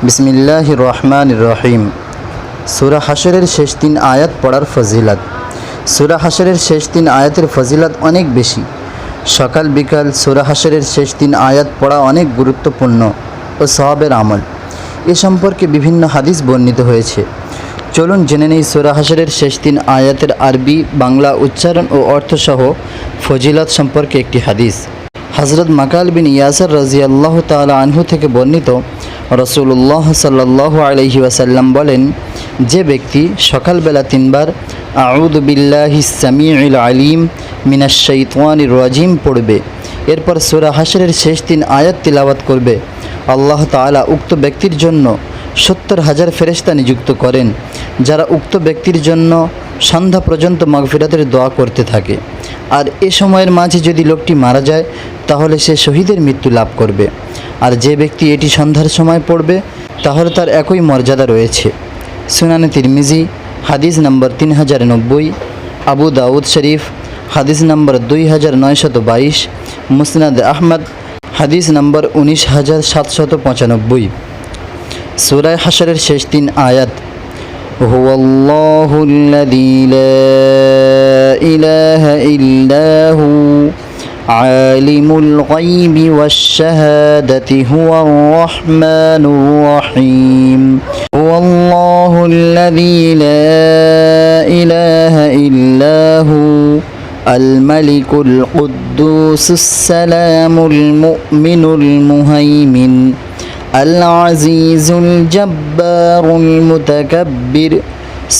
বিসমিল্লাহির রহমানির রহিম। সূরা হাশরের শেষ 3 আয়াত পড়ার ফজিলত। সূরা হাশরের শেষ 3 আয়াতের ফজিলত অনেক বেশি। সকাল বিকাল সূরা হাশরের শেষ 3 আয়াত পড়া অনেক গুরুত্বপূর্ণ ও সওয়াবের আমল। এ সম্পর্কে বিভিন্ন হাদিস বর্ণিত হয়েছে। চলুন জেনে নেই সূরা হাশরের শেষ 3 আয়াতের আরবি, বাংলা উচ্চারণ ও অর্থসহ ফজিলত সম্পর্কে একটি হাদিস। হযরত মাকাল বিন ইয়াসির রাদিয়াল্লাহু তাআলা আনহু থেকে বর্ণিত, রাসূলুল্লাহ সাল্লাল্লাহু আলাইহি ওয়াসাল্লাম বলেন, যে ব্যক্তি সকালবেলা 3 বার আউযু বিল্লাহিস সামিউল আলিম মিনাশ শাইতানির রাজিম পড়বে, এরপর সূরা হাশরের শেষ 3 আয়াত তিলাওয়াত করবে, আল্লাহ তাআলা উক্ত ব্যক্তির জন্য 70,000 ফেরেশতা নিযুক্ত করেন, যারা উক্ত ব্যক্তির জন্য সন্ধ্যা পর্যন্ত মাগফিরাতের দোয়া করতে থাকে। আর এ সময়ের মাঝে যদি লোকটি মারা যায় তাহলে সে শহীদের মৃত্যু লাভ করবে। আর যে ব্যক্তি এটি সন্ধ্যার সময় পড়বে তাহলে তার একই মর্যাদা রয়েছে। সুনানে তিরমিজি হাদিস নম্বর 3090, আবু দাউদ শরীফ হাদিস নম্বর 2922, মুসনাদ আহমদ হাদিস নম্বর 19795। সূরা হাশরের শেষ 3 আয়াত। হুয়াল্লাহুল্লাযী লা ইলাহা ইল্লা হু আলিমুল গায়বি ওয়াশ শাহাদাতি হুয়ার রাহমানুর রহিম। হুয়াল্লাহুল্লাযী লা ইলাহা ইল্লা হু আল মালিকুল কুদ্দুসুস সালামুল মুমিনুল মুহাইমিন আল-আজিজুল জব্বারুল মুতাকাব্বির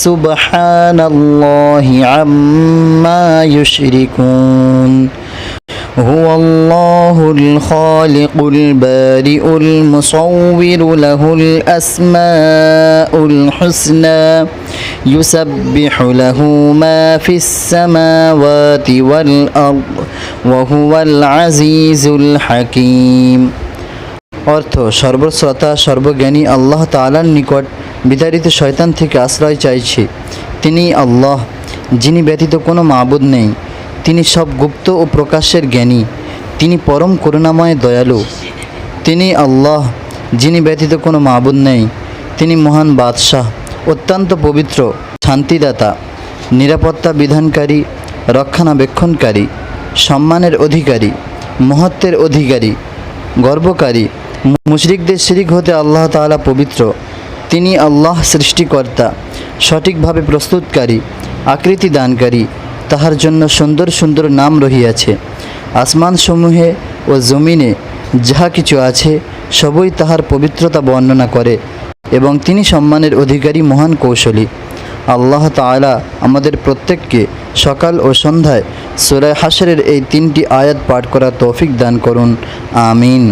সুবহানাল্লাহি আম্মা ইউশরিকুন। হুয়াল্লাহুল খালিকুল বারিউল মুসাউবিরু লাহুল আসমাউল হুসনা ইউসাব্বিহু লাহু মা ফিস সামাওয়াতি ওয়াল আরদ ওয়া হুয়াল আজিজুল হাকীম। অর্থ: সর্বশ্রোতা সর্বজ্ঞানী আল্লাহ তাআলার নিকট বিতাড়িত শয়তান থেকে আশ্রয় চাইছি। তিনি আল্লাহ, যিনি ব্যতীত কোনো মাবুদ নেই। তিনি সব গুপ্ত ও প্রকাশের জ্ঞানী। তিনি পরম করুণাময় দয়ালু। তিনি আল্লাহ, যিনি ব্যতীত কোনো মাবুদ নেই। তিনি মহান বাদশাহ, অত্যন্ত পবিত্র, শান্তিদাতা, নিরাপত্তা বিধানকারী, রক্ষণাবেক্ষণকারী, সম্মানের অধিকারী, মহত্বের অধিকারী, গর্বকারী। মুশরিকদের শিরিক হতে আল্লাহ তাআলা পবিত্র। তিনি আল্লাহ সৃষ্টিকর্তা, সঠিকভাবে প্রস্তুতকারী, আকৃতি দানকারী। তাহার জন্য সুন্দর সুন্দর নাম রহিয়াছে। আসমানসমূহে ও জমিনে যাহা কিছু আছে সবই তাহার পবিত্রতা বর্ণনা করে এবং তিনি সম্মানের অধিকারী, মহান কৌশলী। আল্লাহ তাআলা আমাদের প্রত্যেককে সকাল ও সন্ধ্যায় সূরা হাশরের এই 3টি আয়াত পাঠ করার তৌফিক দান করুন। আমিন।